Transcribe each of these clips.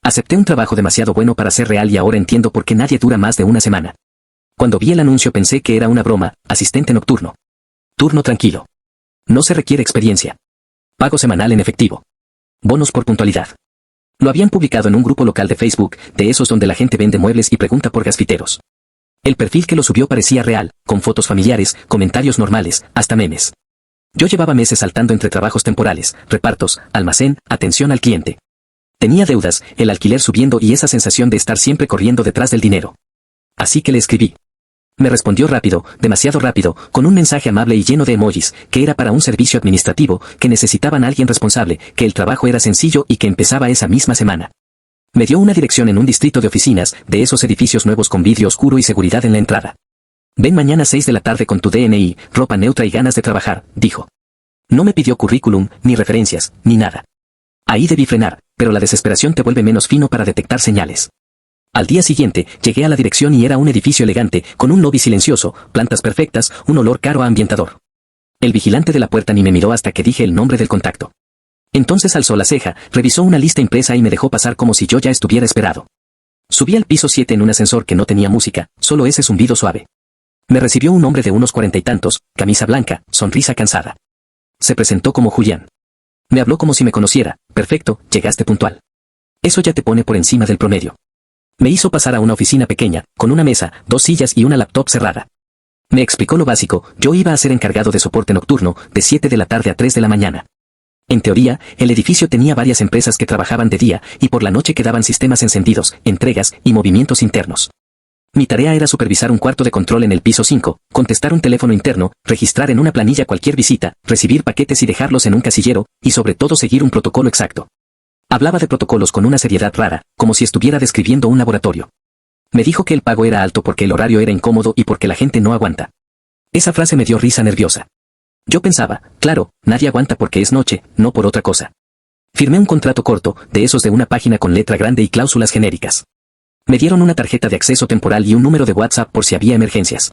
Acepté un trabajo demasiado bueno para ser real y ahora entiendo por qué nadie dura más de una semana. Cuando vi el anuncio pensé que era una broma, asistente nocturno. Turno tranquilo. No se requiere experiencia. Pago semanal en efectivo. Bonos por puntualidad. Lo habían publicado en un grupo local de Facebook, de esos donde la gente vende muebles y pregunta por gasfiteros. El perfil que lo subió parecía real, con fotos familiares, comentarios normales, hasta memes. Yo llevaba meses saltando entre trabajos temporales, repartos, almacén, atención al cliente. Tenía deudas, el alquiler subiendo y esa sensación de estar siempre corriendo detrás del dinero. Así que le escribí. Me respondió rápido, demasiado rápido, con un mensaje amable y lleno de emojis, que era para un servicio administrativo, que necesitaban a alguien responsable, que el trabajo era sencillo y que empezaba esa misma semana. Me dio una dirección en un distrito de oficinas, de esos edificios nuevos con vidrio oscuro y seguridad en la entrada. Ven mañana 6 de la tarde con tu DNI, ropa neutra y ganas de trabajar, dijo. No me pidió currículum, ni referencias, ni nada. Ahí debí frenar, pero la desesperación te vuelve menos fino para detectar señales. Al día siguiente, llegué a la dirección y era un edificio elegante, con un lobby silencioso, plantas perfectas, un olor caro a ambientador. El vigilante de la puerta ni me miró hasta que dije el nombre del contacto. Entonces alzó la ceja, revisó una lista impresa y me dejó pasar como si yo ya estuviera esperado. Subí al piso 7 en un ascensor que no tenía música, solo ese zumbido suave. Me recibió un hombre de unos 40 y tantos, camisa blanca, sonrisa cansada. Se presentó como Julián. Me habló como si me conociera. Perfecto, llegaste puntual. Eso ya te pone por encima del promedio. Me hizo pasar a una oficina pequeña, con una mesa, 2 sillas y una laptop cerrada. Me explicó lo básico, yo iba a ser encargado de soporte nocturno, de 7 de la tarde a 3 de la mañana. En teoría, el edificio tenía varias empresas que trabajaban de día, y por la noche quedaban sistemas encendidos, entregas y movimientos internos. Mi tarea era supervisar un cuarto de control en el piso 5, contestar un teléfono interno, registrar en una planilla cualquier visita, recibir paquetes y dejarlos en un casillero, y sobre todo seguir un protocolo exacto. Hablaba de protocolos con una seriedad rara, como si estuviera describiendo un laboratorio. Me dijo que el pago era alto porque el horario era incómodo y porque la gente no aguanta. Esa frase me dio risa nerviosa. Yo pensaba, claro, nadie aguanta porque es noche, no por otra cosa. Firmé un contrato corto, de esos de una página con letra grande y cláusulas genéricas. Me dieron una tarjeta de acceso temporal y un número de WhatsApp por si había emergencias.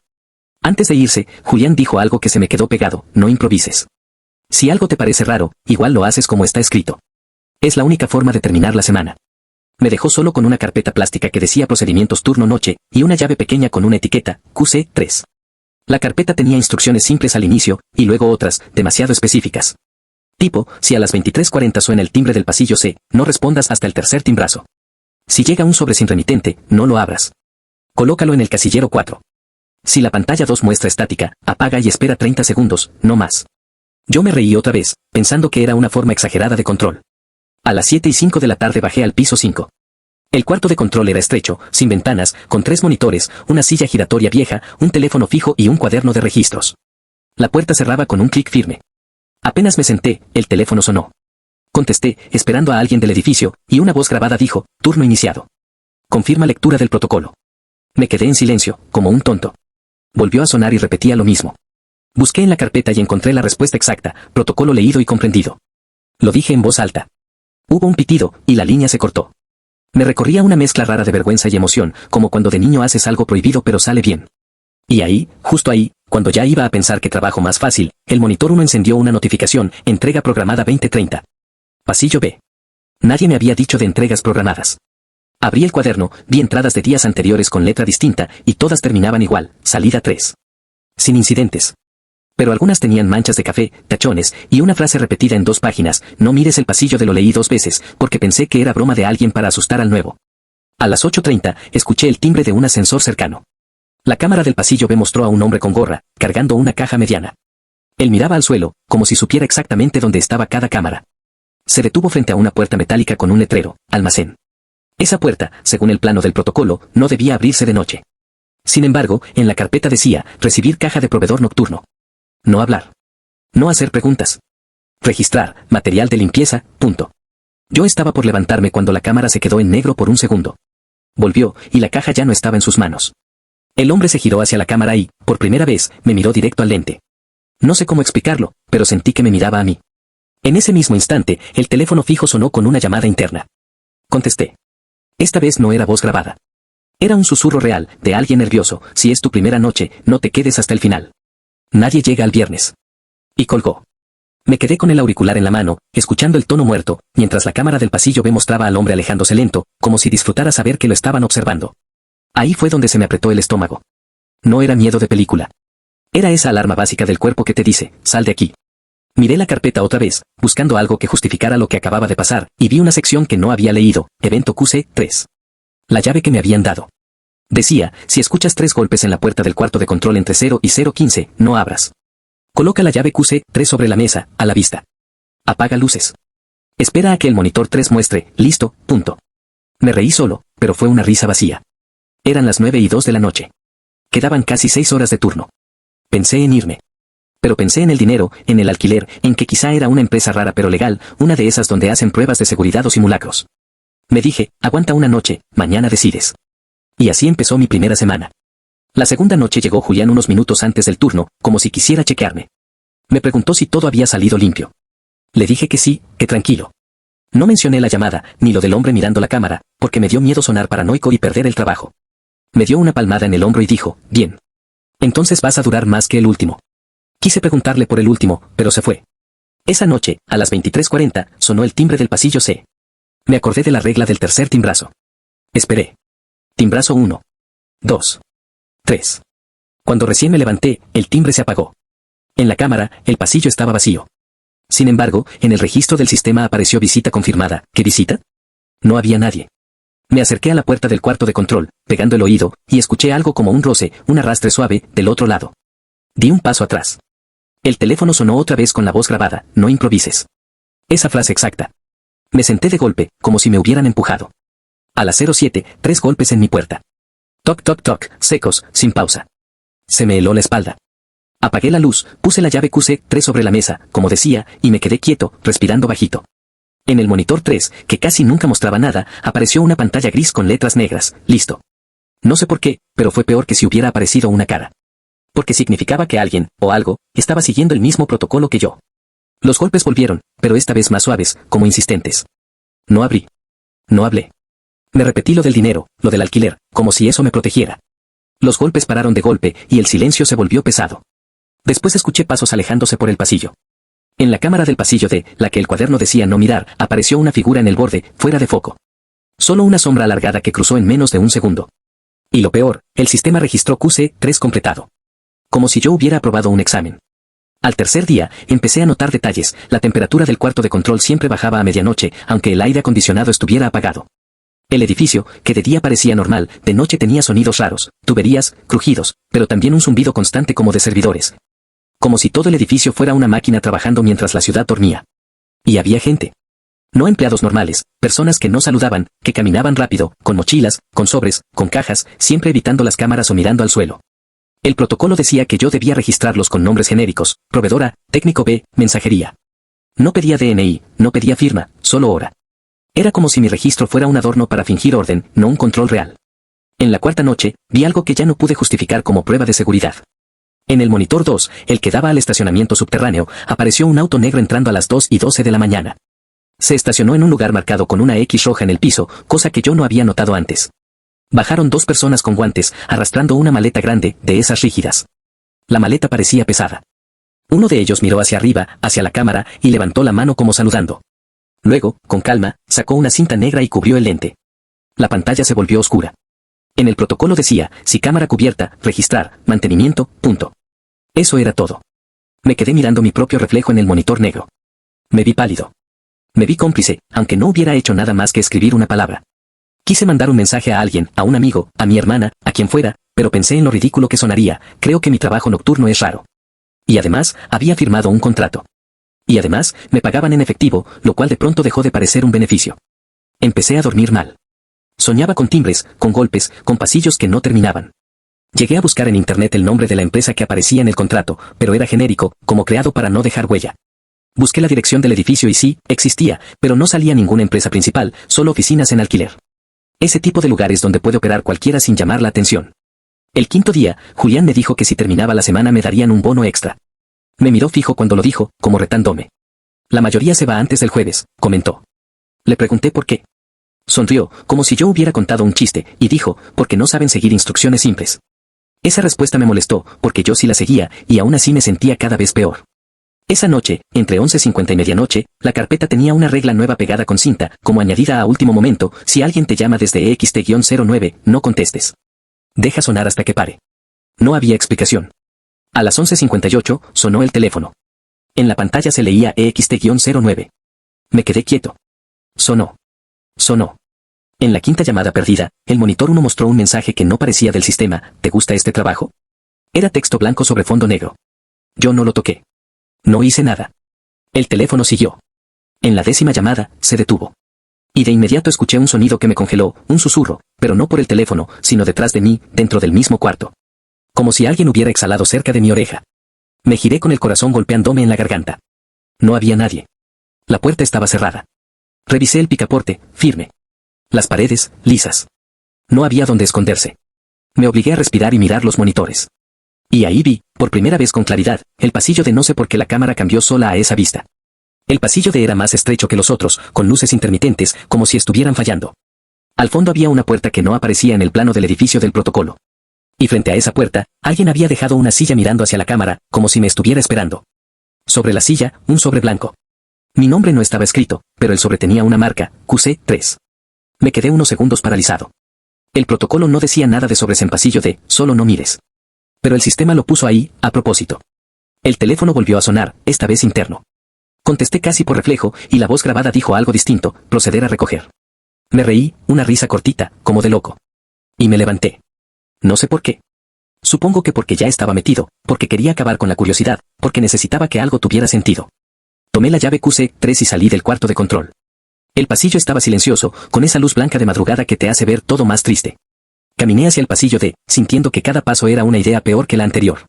Antes de irse, Julián dijo algo que se me quedó pegado, no improvises. Si algo te parece raro, igual lo haces como está escrito. Es la única forma de terminar la semana. Me dejó solo con una carpeta plástica que decía procedimientos turno-noche, y una llave pequeña con una etiqueta, QC3. La carpeta tenía instrucciones simples al inicio, y luego otras, demasiado específicas. Tipo, si a las 23:40 suena el timbre del pasillo C, no respondas hasta el tercer timbrazo. Si llega un sobre sin remitente, no lo abras. Colócalo en el casillero 4. Si la pantalla 2 muestra estática, apaga y espera 30 segundos, no más. Yo me reí otra vez, pensando que era una forma exagerada de control. A las 7:05 de la tarde bajé al piso 5. El cuarto de control era estrecho, sin ventanas, con 3 monitores, una silla giratoria vieja, un teléfono fijo y un cuaderno de registros. La puerta cerraba con un clic firme. Apenas me senté, el teléfono sonó. Contesté, esperando a alguien del edificio, y una voz grabada dijo, turno iniciado. Confirma lectura del protocolo. Me quedé en silencio, como un tonto. Volvió a sonar y repetía lo mismo. Busqué en la carpeta y encontré la respuesta exacta, protocolo leído y comprendido. Lo dije en voz alta. Hubo un pitido, y la línea se cortó. Me recorría una mezcla rara de vergüenza y emoción, como cuando de niño haces algo prohibido pero sale bien. Y ahí, justo ahí, cuando ya iba a pensar que trabajo más fácil, el monitor 1 encendió una notificación, entrega programada 20:30. Pasillo B. Nadie me había dicho de entregas programadas. Abrí el cuaderno, vi entradas de días anteriores con letra distinta, y todas terminaban igual, salida 3. Sin incidentes. Pero algunas tenían manchas de café, tachones, y una frase repetida en 2 páginas, no mires el pasillo lo leí 2 veces, porque pensé que era broma de alguien para asustar al nuevo. A las 8:30, escuché el timbre de un ascensor cercano. La cámara del pasillo B mostró a un hombre con gorra, cargando una caja mediana. Él miraba al suelo, como si supiera exactamente dónde estaba cada cámara. Se detuvo frente a una puerta metálica con un letrero, almacén. Esa puerta, según el plano del protocolo, no debía abrirse de noche. Sin embargo, en la carpeta decía, recibir caja de proveedor nocturno. No hablar. No hacer preguntas. Registrar, material de limpieza, punto. Yo estaba por levantarme cuando la cámara se quedó en negro por un segundo. Volvió, y la caja ya no estaba en sus manos. El hombre se giró hacia la cámara y, por primera vez, me miró directo al lente. No sé cómo explicarlo, pero sentí que me miraba a mí. En ese mismo instante, el teléfono fijo sonó con una llamada interna. Contesté. Esta vez no era voz grabada. Era un susurro real, de alguien nervioso, si es tu primera noche, no te quedes hasta el final. Nadie llega al viernes. Y colgó. Me quedé con el auricular en la mano, escuchando el tono muerto, mientras la cámara del pasillo B mostraba al hombre alejándose lento, como si disfrutara saber que lo estaban observando. Ahí fue donde se me apretó el estómago. No era miedo de película. Era esa alarma básica del cuerpo que te dice, sal de aquí. Miré la carpeta otra vez, buscando algo que justificara lo que acababa de pasar, y vi una sección que no había leído, evento QC3. La llave que me habían dado. Decía, si escuchas 3 golpes en la puerta del cuarto de control entre 0 y 0:15, no abras. Coloca la llave QC3 sobre la mesa, a la vista. Apaga luces. Espera a que el monitor 3 muestre, listo, punto. Me reí solo, pero fue una risa vacía. Eran las 9:02 de la noche. Quedaban casi 6 horas de turno. Pensé en irme. Pero pensé en el dinero, en el alquiler, en que quizá era una empresa rara pero legal, una de esas donde hacen pruebas de seguridad o simulacros. Me dije, aguanta una noche, mañana decides. Y así empezó mi primera semana. La segunda noche llegó Julián unos minutos antes del turno, como si quisiera chequearme. Me preguntó si todo había salido limpio. Le dije que sí, que tranquilo. No mencioné la llamada, ni lo del hombre mirando la cámara, porque me dio miedo sonar paranoico y perder el trabajo. Me dio una palmada en el hombro y dijo, bien. Entonces vas a durar más que el último. Quise preguntarle por el último, pero se fue. Esa noche, a las 23:40, sonó el timbre del pasillo C. Me acordé de la regla del tercer timbrazo. Esperé. Timbrazo 1. 2. 3. Cuando recién me levanté, el timbre se apagó. En la cámara, el pasillo estaba vacío. Sin embargo, en el registro del sistema apareció visita confirmada. ¿Qué visita? No había nadie. Me acerqué a la puerta del cuarto de control, pegando el oído, y escuché algo como un roce, un arrastre suave, del otro lado. Di un paso atrás. El teléfono sonó otra vez con la voz grabada, no improvises. Esa frase exacta. Me senté de golpe, como si me hubieran empujado. A las 07, 3 golpes en mi puerta. Toc toc toc, secos, sin pausa. Se me heló la espalda. Apagué la luz, puse la llave QC3 sobre la mesa, como decía, y me quedé quieto, respirando bajito. En el monitor 3, que casi nunca mostraba nada, apareció una pantalla gris con letras negras, listo. No sé por qué, pero fue peor que si hubiera aparecido una cara. Porque significaba que alguien, o algo, estaba siguiendo el mismo protocolo que yo. Los golpes volvieron, pero esta vez más suaves, como insistentes. No abrí. No hablé. Me repetí lo del dinero, lo del alquiler, como si eso me protegiera. Los golpes pararon de golpe, y el silencio se volvió pesado. Después escuché pasos alejándose por el pasillo. En la cámara del pasillo D, la que el cuaderno decía no mirar, apareció una figura en el borde, fuera de foco. Solo una sombra alargada que cruzó en menos de un segundo. Y lo peor, el sistema registró QC3 completado. Como si yo hubiera aprobado un examen. Al tercer día, empecé a notar detalles, la temperatura del cuarto de control siempre bajaba a medianoche, aunque el aire acondicionado estuviera apagado. El edificio, que de día parecía normal, de noche tenía sonidos raros, tuberías, crujidos, pero también un zumbido constante como de servidores. Como si todo el edificio fuera una máquina trabajando mientras la ciudad dormía. Y había gente. No empleados normales, personas que no saludaban, que caminaban rápido, con mochilas, con sobres, con cajas, siempre evitando las cámaras o mirando al suelo. El protocolo decía que yo debía registrarlos con nombres genéricos, proveedora, técnico B, mensajería. No pedía DNI, no pedía firma, solo hora. Era como si mi registro fuera un adorno para fingir orden, no un control real. En la cuarta noche, vi algo que ya no pude justificar como prueba de seguridad. En el monitor 2, el que daba al estacionamiento subterráneo, apareció un auto negro entrando a las 2:12 de la mañana. Se estacionó en un lugar marcado con una X roja en el piso, cosa que yo no había notado antes. Bajaron 2 personas con guantes, arrastrando una maleta grande, de esas rígidas. La maleta parecía pesada. Uno de ellos miró hacia arriba, hacia la cámara, y levantó la mano como saludando. Luego, con calma, sacó una cinta negra y cubrió el lente. La pantalla se volvió oscura. En el protocolo decía, si cámara cubierta, registrar, mantenimiento, punto. Eso era todo. Me quedé mirando mi propio reflejo en el monitor negro. Me vi pálido. Me vi cómplice, aunque no hubiera hecho nada más que escribir una palabra. Quise mandar un mensaje a alguien, a un amigo, a mi hermana, a quien fuera, pero pensé en lo ridículo que sonaría, creo que mi trabajo nocturno es raro. Y además, había firmado un contrato. Y además, me pagaban en efectivo, lo cual de pronto dejó de parecer un beneficio. Empecé a dormir mal. Soñaba con timbres, con golpes, con pasillos que no terminaban. Llegué a buscar en internet el nombre de la empresa que aparecía en el contrato, pero era genérico, como creado para no dejar huella. Busqué la dirección del edificio y sí, existía, pero no salía ninguna empresa principal, solo oficinas en alquiler. Ese tipo de lugares donde puede operar cualquiera sin llamar la atención. El quinto día, Julián me dijo que si terminaba la semana me darían un bono extra. Me miró fijo cuando lo dijo, como retándome. La mayoría se va antes del jueves, comentó. Le pregunté por qué. Sonrió, como si yo hubiera contado un chiste, y dijo, porque no saben seguir instrucciones simples. Esa respuesta me molestó, porque yo sí la seguía, y aún así me sentía cada vez peor. Esa noche, entre 11:50 y medianoche, la carpeta tenía una regla nueva pegada con cinta, como añadida a último momento: si alguien te llama desde EXT-09, no contestes. Deja sonar hasta que pare. No había explicación. A las 11:58, sonó el teléfono. En la pantalla se leía EXT-09. Me quedé quieto. Sonó. Sonó. En la quinta llamada perdida, el monitor 1 mostró un mensaje que no parecía del sistema: ¿te gusta este trabajo? Era texto blanco sobre fondo negro. Yo no lo toqué. No hice nada. El teléfono siguió. En la 10ª llamada, se detuvo. Y de inmediato escuché un sonido que me congeló, un susurro, pero no por el teléfono, sino detrás de mí, dentro del mismo cuarto. Como si alguien hubiera exhalado cerca de mi oreja. Me giré con el corazón golpeándome en la garganta. No había nadie. La puerta estaba cerrada. Revisé el picaporte, firme. Las paredes, lisas. No había donde esconderse. Me obligué a respirar y mirar los monitores. Y ahí vi, por primera vez con claridad, el pasillo de. No sé por qué la cámara cambió sola a esa vista. El pasillo de era más estrecho que los otros, con luces intermitentes, como si estuvieran fallando. Al fondo había una puerta que no aparecía en el plano del edificio del protocolo. Y frente a esa puerta, alguien había dejado una silla mirando hacia la cámara, como si me estuviera esperando. Sobre la silla, un sobre blanco. Mi nombre no estaba escrito, pero el sobre tenía una marca, QC3. Me quedé unos segundos paralizado. El protocolo no decía nada de sobres en pasillo de, solo no mires. Pero el sistema lo puso ahí, a propósito. El teléfono volvió a sonar, esta vez interno. Contesté casi por reflejo, y la voz grabada dijo algo distinto: proceder a recoger. Me reí, una risa cortita, como de loco. Y me levanté. No sé por qué. Supongo que porque ya estaba metido, porque quería acabar con la curiosidad, porque necesitaba que algo tuviera sentido. Tomé la llave QC3 y salí del cuarto de control. El pasillo estaba silencioso, con esa luz blanca de madrugada que te hace ver todo más triste. Caminé hacia el pasillo de, sintiendo que cada paso era una idea peor que la anterior.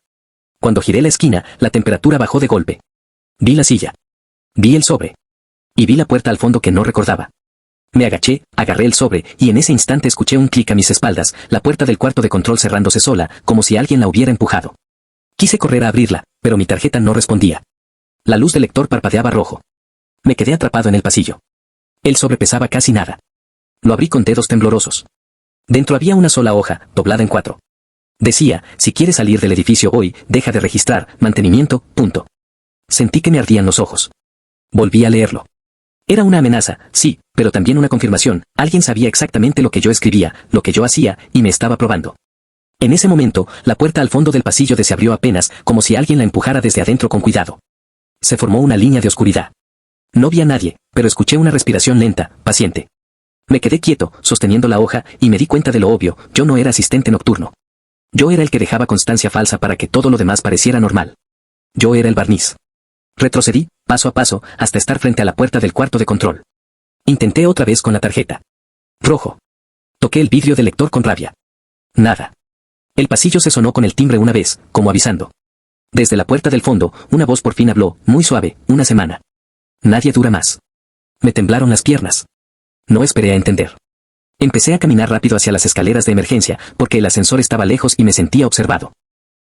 Cuando giré la esquina, la temperatura bajó de golpe. Vi la silla. Vi el sobre. Y vi la puerta al fondo que no recordaba. Me agaché, agarré el sobre, y en ese instante escuché un clic a mis espaldas, la puerta del cuarto de control cerrándose sola, como si alguien la hubiera empujado. Quise correr a abrirla, pero mi tarjeta no respondía. La luz del lector parpadeaba rojo. Me quedé atrapado en el pasillo. El sobre pesaba casi nada. Lo abrí con dedos temblorosos. Dentro había una sola hoja, doblada en 4. Decía: si quieres salir del edificio hoy, deja de registrar, mantenimiento, punto. Sentí que me ardían los ojos. Volví a leerlo. Era una amenaza, sí, pero también una confirmación: alguien sabía exactamente lo que yo escribía, lo que yo hacía, y me estaba probando. En ese momento, la puerta al fondo del pasillo se abrió apenas, como si alguien la empujara desde adentro con cuidado. Se formó una línea de oscuridad. No vi a nadie, pero escuché una respiración lenta, paciente. Me quedé quieto, sosteniendo la hoja, y me di cuenta de lo obvio: yo no era asistente nocturno. Yo era el que dejaba constancia falsa para que todo lo demás pareciera normal. Yo era el barniz. Retrocedí, paso a paso, hasta estar frente a la puerta del cuarto de control. Intenté otra vez con la tarjeta. Rojo. Toqué el vidrio del lector con rabia. Nada. El pasillo se sonó con el timbre una vez, como avisando. Desde la puerta del fondo, una voz por fin habló, muy suave: una semana. Nadie dura más. Me temblaron las piernas. No esperé a entender. Empecé a caminar rápido hacia las escaleras de emergencia, porque el ascensor estaba lejos y me sentía observado.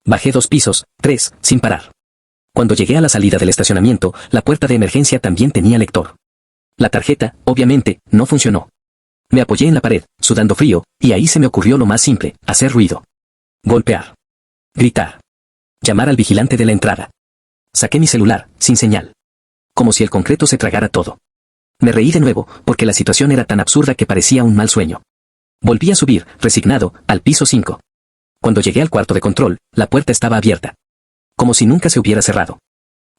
Bajé 2 pisos, 3, sin parar. Cuando llegué a la salida del estacionamiento, la puerta de emergencia también tenía lector. La tarjeta, obviamente, no funcionó. Me apoyé en la pared, sudando frío, y ahí se me ocurrió lo más simple: hacer ruido. Golpear. Gritar. Llamar al vigilante de la entrada. Saqué mi celular, sin señal. Como si el concreto se tragara todo. Me reí de nuevo, porque la situación era tan absurda que parecía un mal sueño. Volví a subir, resignado, al piso 5. Cuando llegué al cuarto de control, la puerta estaba abierta. Como si nunca se hubiera cerrado.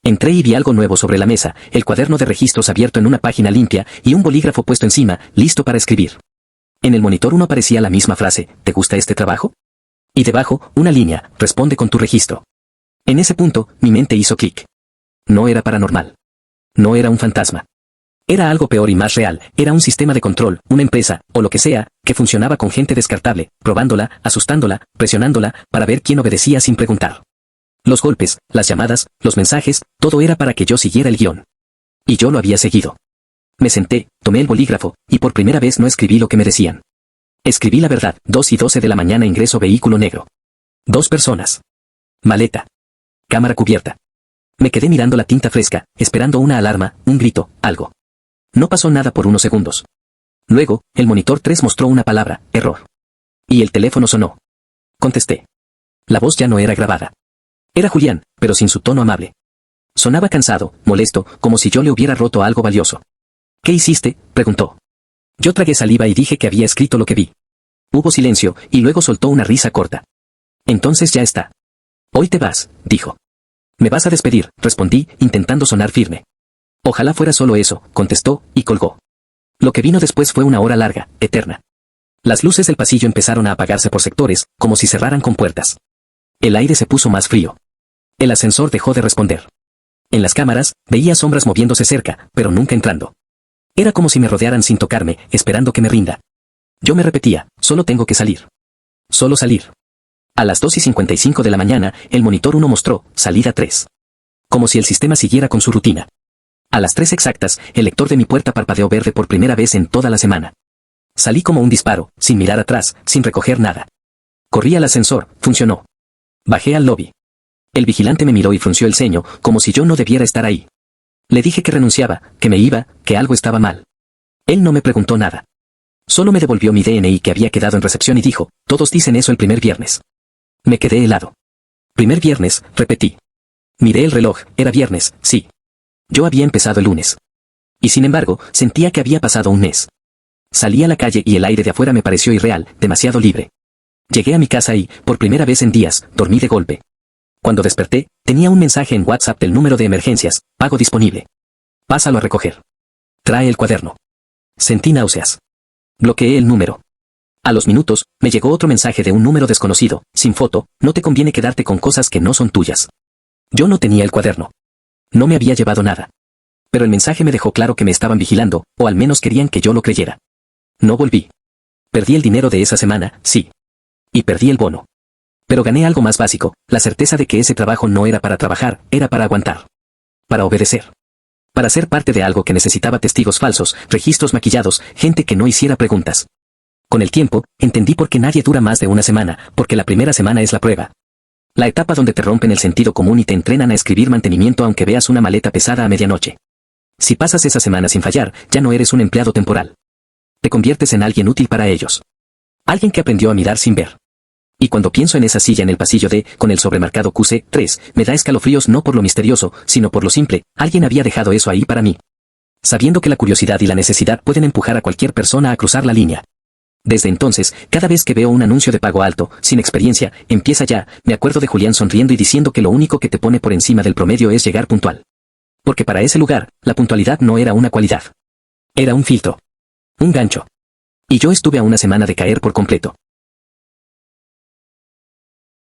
Entré y vi algo nuevo sobre la mesa: el cuaderno de registros abierto en una página limpia, y un bolígrafo puesto encima, listo para escribir. En el monitor 1 aparecía la misma frase: ¿te gusta este trabajo? Y debajo, una línea: responde con tu registro. En ese punto, mi mente hizo clic. No era paranormal. No era un fantasma. Era algo peor y más real: era un sistema de control, una empresa, o lo que sea, que funcionaba con gente descartable, probándola, asustándola, presionándola, para ver quién obedecía sin preguntar. Los golpes, las llamadas, los mensajes, todo era para que yo siguiera el guión. Y yo lo había seguido. Me senté, tomé el bolígrafo, y por primera vez no escribí lo que me decían. Escribí la verdad: 2:12 de la mañana, ingreso vehículo negro. 2 personas. Maleta. Cámara cubierta. Me quedé mirando la tinta fresca, esperando una alarma, un grito, algo. No pasó nada por unos segundos. Luego, el monitor 3 mostró una palabra: error. Y el teléfono sonó. Contesté. La voz ya no era grabada. Era Julián, pero sin su tono amable. Sonaba cansado, molesto, como si yo le hubiera roto algo valioso. ¿Qué hiciste?, preguntó. Yo tragué saliva y dije que había escrito lo que vi. Hubo silencio, y luego soltó una risa corta. Entonces ya está. Hoy te vas, dijo. Me vas a despedir, respondí, intentando sonar firme. Ojalá fuera solo eso, contestó, y colgó. Lo que vino después fue una hora larga, eterna. Las luces del pasillo empezaron a apagarse por sectores, como si cerraran con puertas. El aire se puso más frío. El ascensor dejó de responder. En las cámaras, veía sombras moviéndose cerca, pero nunca entrando. Era como si me rodearan sin tocarme, esperando que me rinda. Yo me repetía, solo tengo que salir. Solo salir. A las 2:55 de la mañana, el monitor 1 mostró, salida 3. Como si el sistema siguiera con su rutina. A las 3 exactas, el lector de mi puerta parpadeó verde por primera vez en toda la semana. Salí como un disparo, sin mirar atrás, sin recoger nada. Corrí al ascensor, funcionó. Bajé al lobby. El vigilante me miró y frunció el ceño, como si yo no debiera estar ahí. Le dije que renunciaba, que me iba, que algo estaba mal. Él no me preguntó nada. Solo me devolvió mi DNI que había quedado en recepción y dijo, todos dicen eso el primer viernes. Me quedé helado. Primer viernes, repetí. Miré el reloj, era viernes, sí. Yo había empezado el lunes. Y sin embargo, sentía que había pasado un mes. Salí a la calle y el aire de afuera me pareció irreal, demasiado libre. Llegué a mi casa y, por primera vez en días, dormí de golpe. Cuando desperté, tenía un mensaje en WhatsApp del número de emergencias, pago disponible. Pásalo a recoger. Trae el cuaderno. Sentí náuseas. Bloqueé el número. A los minutos, me llegó otro mensaje de un número desconocido, sin foto, no te conviene quedarte con cosas que no son tuyas. Yo no tenía el cuaderno. No me había llevado nada. Pero el mensaje me dejó claro que me estaban vigilando, o al menos querían que yo lo creyera. No volví. Perdí el dinero de esa semana, sí. Y perdí el bono. Pero gané algo más básico, la certeza de que ese trabajo no era para trabajar, era para aguantar. Para obedecer. Para ser parte de algo que necesitaba testigos falsos, registros maquillados, gente que no hiciera preguntas. Con el tiempo, entendí por qué nadie dura más de una semana, porque la primera semana es la prueba. La etapa donde te rompen el sentido común y te entrenan a escribir mantenimiento aunque veas una maleta pesada a medianoche. Si pasas esa semana sin fallar, ya no eres un empleado temporal. Te conviertes en alguien útil para ellos. Alguien que aprendió a mirar sin ver. Y cuando pienso en esa silla en el pasillo D, con el sobremarcado QC3, me da escalofríos no por lo misterioso, sino por lo simple, alguien había dejado eso ahí para mí. Sabiendo que la curiosidad y la necesidad pueden empujar a cualquier persona a cruzar la línea. Desde entonces, cada vez que veo un anuncio de pago alto, sin experiencia, empieza ya, me acuerdo de Julián sonriendo y diciendo que lo único que te pone por encima del promedio es llegar puntual. Porque para ese lugar, la puntualidad no era una cualidad. Era un filtro. Un gancho. Y yo estuve a una semana de caer por completo.